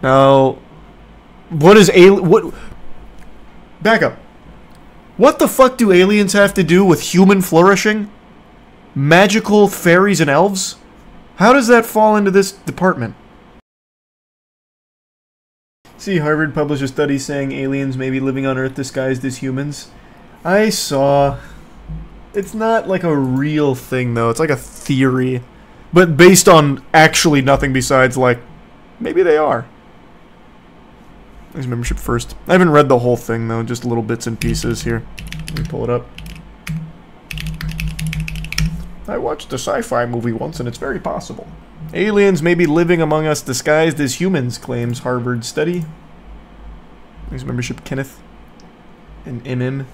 Now, what is what? Back up. What the fuck do aliens have to do with human flourishing? Magical fairies and elves? How does that fall into this department? See, Harvard published a study saying aliens may be living on Earth disguised as humans. I saw. It's not like a real thing, though. It's like a theory. But based on actually nothing besides, like, maybe they are. There's membership first. I haven't read the whole thing, though. Just little bits and pieces here. Let me pull it up. I watched a sci-fi movie once, and it's very possible. Aliens may be living among us disguised as humans, claims Harvard study. There's membership Kenneth. And MM.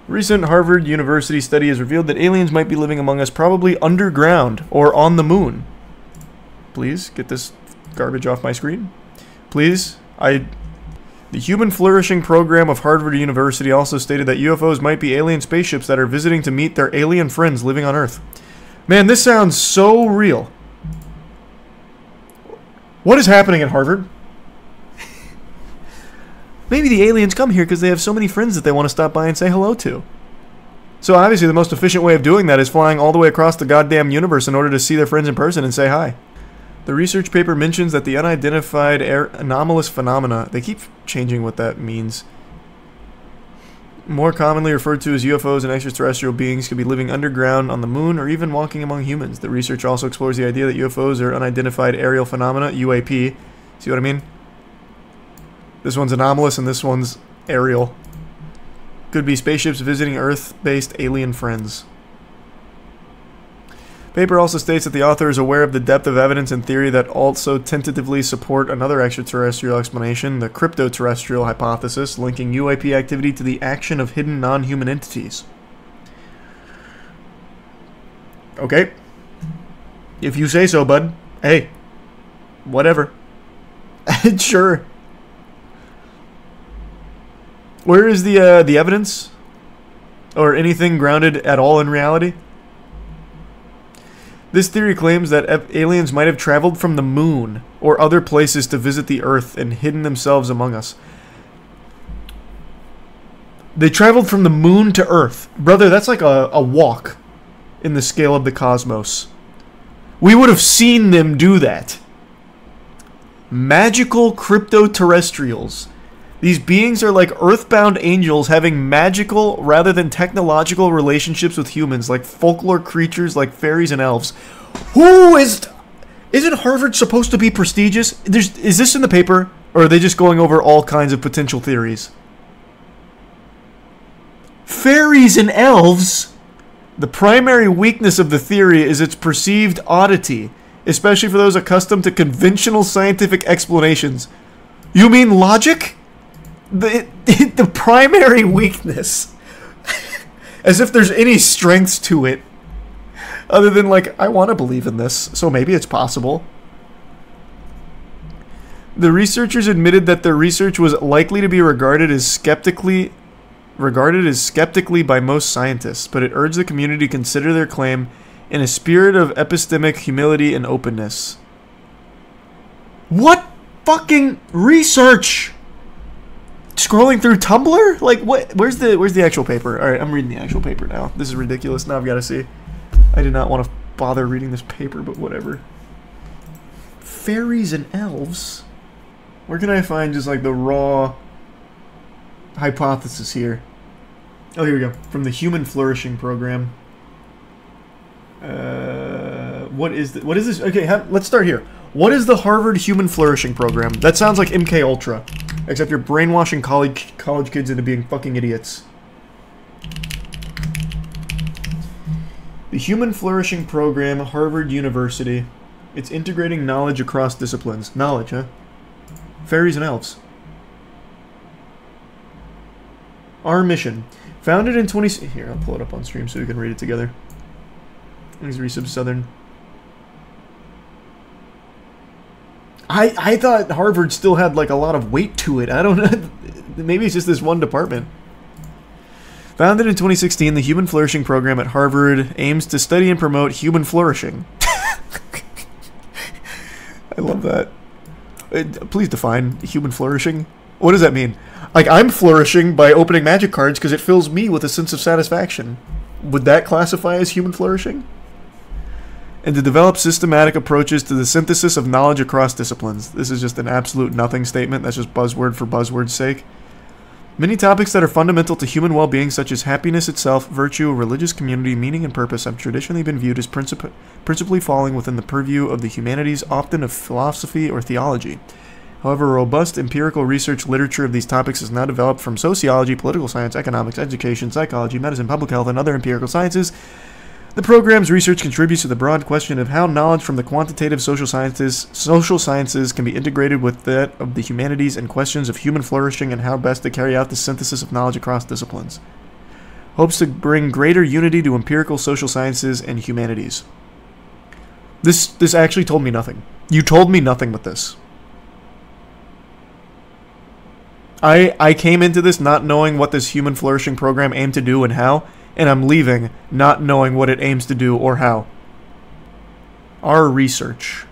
Recent Harvard University study has revealed that aliens might be living among us probably underground or on the moon. Please, get this garbage off my screen. Please, The Human Flourishing Program of Harvard University also stated that UFOs might be alien spaceships that are visiting to meet their alien friends living on Earth. Man, this sounds so real. What is happening at Harvard? Maybe the aliens come here because they have so many friends that they want to stop by and say hello to. So obviously the most efficient way of doing that is flying all the way across the goddamn universe in order to see their friends in person and say hi. The research paper mentions that the unidentified anomalous phenomena, they keep changing what that means, more commonly referred to as UFOs and extraterrestrial beings, could be living underground, on the moon, or even walking among humans. The research also explores the idea that UFOs are unidentified aerial phenomena, UAP. See what I mean? This one's anomalous and this one's aerial. Could be spaceships visiting Earth-based alien friends. Paper also states that the author is aware of the depth of evidence and theory that also tentatively support another extraterrestrial explanation, the cryptoterrestrial hypothesis, linking UAP activity to the action of hidden non-human entities. Okay. If you say so, bud. Hey. Whatever. Sure. Where is the evidence? Or anything grounded at all in reality? This theory claims that aliens might have traveled from the moon or other places to visit the Earth and hidden themselves among us. They traveled from the moon to Earth. Brother, that's like a walk in the scale of the cosmos. We would have seen them do that. Magical cryptoterrestrials. These beings are like earthbound angels having magical rather than technological relationships with humans, like folklore creatures like fairies and elves. Isn't Harvard supposed to be prestigious? Is this in the paper? Or are they just going over all kinds of potential theories? Fairies and elves? The primary weakness of the theory is its perceived oddity, especially for those accustomed to conventional scientific explanations. You mean logic? The primary weakness. As if there's any strengths to it. Other than, like, I want to believe in this, so maybe it's possible. The researchers admitted that their research was likely to be regarded as skeptically by most scientists, but it urged the community to consider their claim in a spirit of epistemic humility and openness. What fucking research? Scrolling through Tumblr? Like, what? Where's the actual paper? Alright, I'm reading the actual paper now. This is ridiculous. Now I've got to see. I did not want to bother reading this paper, but whatever. Fairies and elves? Where can I find just, like, the raw hypothesis here? Oh, here we go. From the Human Flourishing Program. What is this? Okay, let's start here. What is the Harvard Human Flourishing Program? That sounds like MK Ultra. Except you're brainwashing college kids into being fucking idiots. The Human Flourishing Program, Harvard University. It's integrating knowledge across disciplines. Knowledge, huh? Fairies and elves. Our mission. Founded in Here, I'll pull it up on stream so we can read it together. Thanks, Resub Southern. I thought Harvard still had, like, a lot of weight to it. I don't know. Maybe it's just this one department. Founded in 2016, the Human Flourishing Program at Harvard aims to study and promote human flourishing. I love that. Please define human flourishing. What does that mean? Like, I'm flourishing by opening magic cards because it fills me with a sense of satisfaction. Would that classify as human flourishing? And to develop systematic approaches to the synthesis of knowledge across disciplines. This is just an absolute nothing statement. That's just buzzword for buzzword's sake. Many topics that are fundamental to human well-being, such as happiness itself, virtue, religious community, meaning, and purpose, have traditionally been viewed as principally falling within the purview of the humanities, often of philosophy or theology. However, robust empirical research literature of these topics is now developed from sociology, political science, economics, education, psychology, medicine, public health, and other empirical sciences. The program's research contributes to the broad question of how knowledge from the quantitative social sciences can be integrated with that of the humanities and questions of human flourishing and how best to carry out the synthesis of knowledge across disciplines. Hopes to bring greater unity to empirical social sciences and humanities. This actually told me nothing. You told me nothing with this. I came into this not knowing what this human flourishing program aimed to do and how, and I'm leaving not knowing what it aims to do or how. Our research.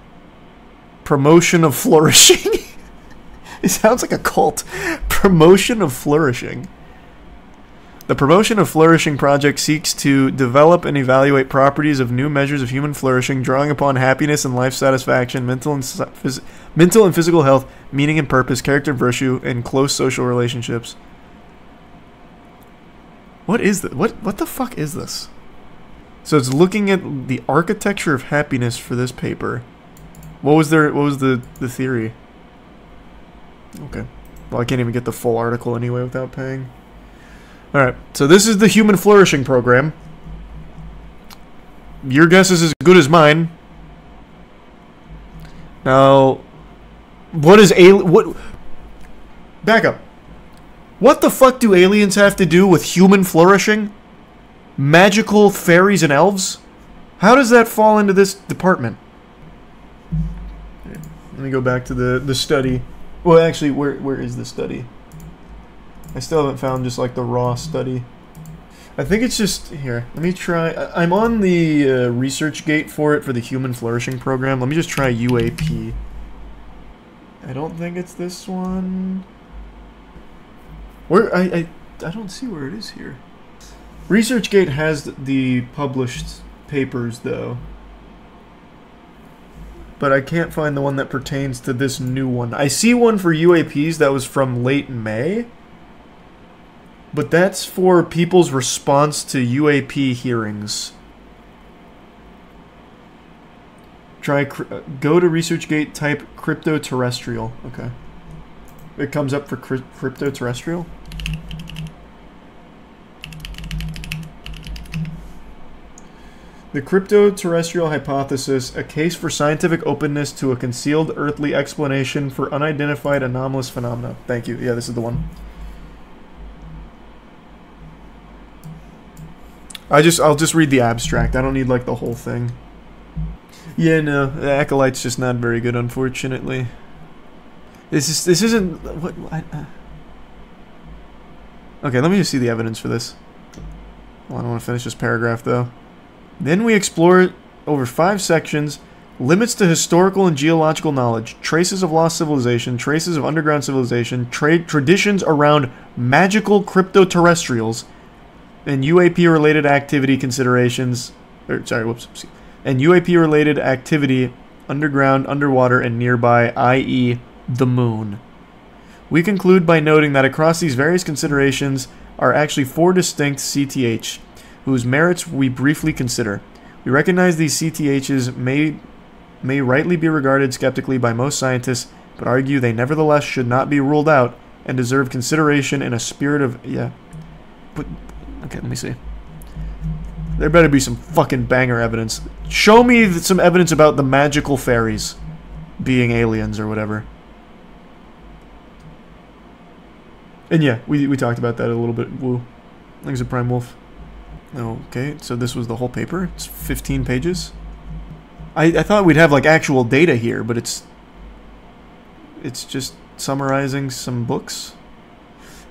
Promotion of flourishing. It sounds like a cult. Promotion of flourishing. The Promotion of Flourishing project seeks to develop and evaluate properties of new measures of human flourishing, drawing upon happiness and life satisfaction, mental and physical health, meaning and purpose, character, virtue, and close social relationships. What is this? What the fuck is this? So it's looking at the architecture of happiness for this paper. What was the theory? Okay. Well, I can't even get the full article anyway without paying. Alright, so this is the Human Flourishing Program. Your guess is as good as mine. Now, what is back up. What the fuck do aliens have to do with human flourishing? Magical fairies and elves? How does that fall into this department? Let me go back to the study. Well, actually, where is the study? I still haven't found just like the raw study. I think it's just here. Let me try. I'm on the ResearchGate for it for the Human Flourishing Program. Let me just try UAP. I don't think it's this one. Where I don't see where it is here. ResearchGate has the published papers though, but I can't find the one that pertains to this new one. I see one for UAPs that was from late May. But that's for people's response to UAP hearings. Go to ResearchGate, type crypto-terrestrial. Okay. It comes up for crypto-terrestrial? The crypto-terrestrial hypothesis, a case for scientific openness to a concealed earthly explanation for unidentified anomalous phenomena. Thank you. Yeah, this is the one. I'll just read the abstract. I don't need like the whole thing. Yeah, no, the Acolyte's just not very good, unfortunately. This isn't what. Okay, let me just see the evidence for this. Well, I don't want to finish this paragraph though. Then we explore over 5 sections: limits to historical and geological knowledge, traces of lost civilization, traces of underground civilization, traditions around magical crypto-terrestrials, and UAP-related activity considerations, and UAP-related activity underground, underwater, and nearby, i.e. the moon. We conclude by noting that across these various considerations are actually 4 distinct CTH, whose merits we briefly consider. We recognize these CTHs may rightly be regarded skeptically by most scientists, but argue they nevertheless should not be ruled out and deserve consideration in a spirit of... yeah. But... okay, let me see. There better be some fucking banger evidence. Show me some evidence about the magical fairies being aliens or whatever. And yeah, we talked about that a little bit. Woo. Thanks to Prime Wolf. Okay, so this was the whole paper. It's 15 pages. I thought we'd have like actual data here, but it's just summarizing some books.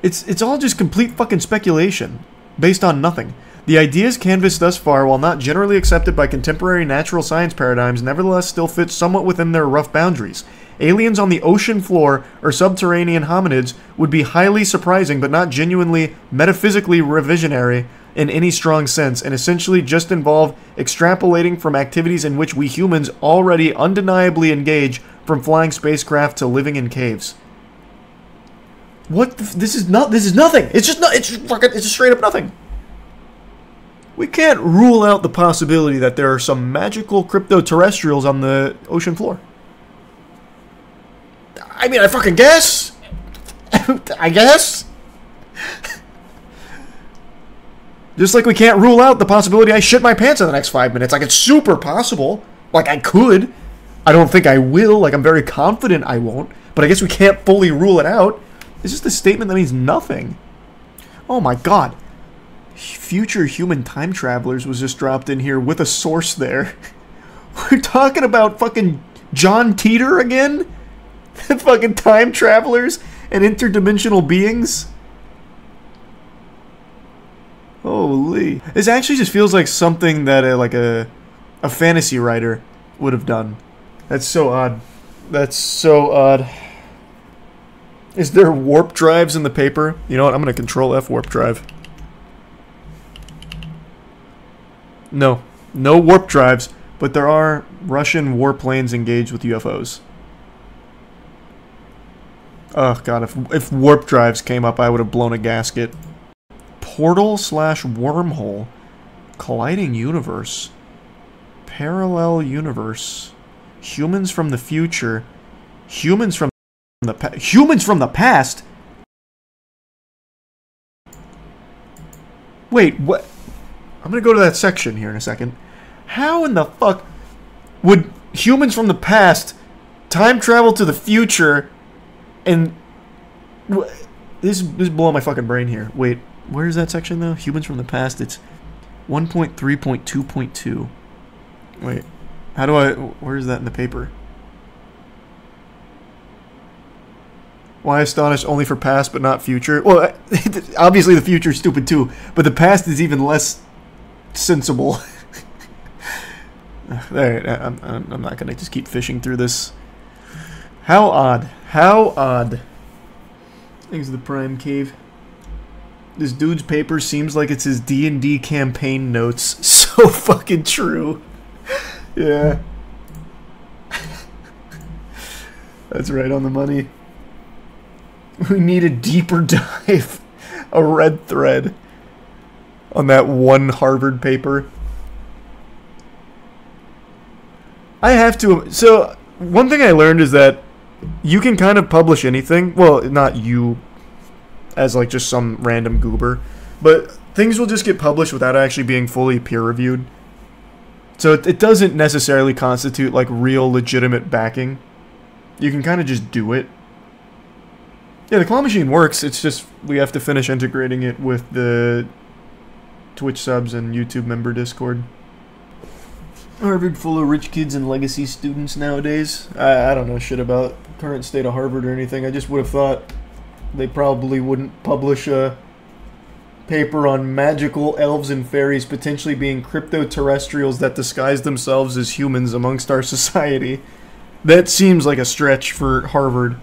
It's all just complete fucking speculation based on nothing. The ideas canvassed thus far, while not generally accepted by contemporary natural science paradigms, nevertheless still fit somewhat within their rough boundaries. aliens on the ocean floor or subterranean hominids would be highly surprising but not genuinely metaphysically revisionary in any strong sense, and essentially just involve extrapolating from activities in which we humans already undeniably engage, from flying spacecraft to living in caves. What? This is nothing. It's just straight up nothing. We can't rule out the possibility that there are some magical crypto-terrestrials on the ocean floor. I mean, I fucking guess. I guess. Just like we can't rule out the possibility I shit my pants in the next 5 minutes. Like, it's super possible. Like, I could. I don't think I will. Like, I'm very confident I won't. But I guess we can't fully rule it out. It's just a statement that means nothing. Oh my god. Future human time travelers was just dropped in here with a source there. We're talking about fucking John Teeter again? Fucking time travelers and interdimensional beings? Holy. This actually just feels like something that a fantasy writer would have done. That's so odd. That's so odd. Is there warp drives in the paper? You know what? I'm going to control F warp drive. No. No warp drives, but there are Russian warplanes engaged with UFOs. Oh god, if warp drives came up, I would have blown a gasket. Portal/wormhole. Colliding universe. Parallel universe. Humans from the future. Humans from the past? Wait, what? I'm gonna go to that section here in a second. How in the fuck would humans from the past time travel to the future and... This is blowing my fucking brain here. Wait, where is that section though? Humans from the past, it's 1.3.2.2. Wait, how do I... Where is that in the paper? Why astonished only for past but not future? Well, obviously the future is stupid too, but the past is even less sensible. I'm not gonna just keep fishing through this. How odd. How odd. Thanks to the Prime Cave. This dude's paper seems like it's his D&D campaign notes. So fucking true. Yeah. That's right on the money. We need a deeper dive. A red thread on that one Harvard paper. I have to... So, one thing I learned is that you can kind of publish anything. Well, not you as like just some random goober. But things will just get published without actually being fully peer-reviewed. So it doesn't necessarily constitute like real legitimate backing. You can kind of just do it. Yeah, the claw machine works. It's just we have to finish integrating it with the Twitch subs and YouTube member Discord. Harvard full of rich kids and legacy students nowadays. I don't know shit about current state of Harvard or anything. I just would have thought they probably wouldn't publish a paper on magical elves and fairies potentially being crypto-terrestrials that disguise themselves as humans amongst our society. That seems like a stretch for Harvard.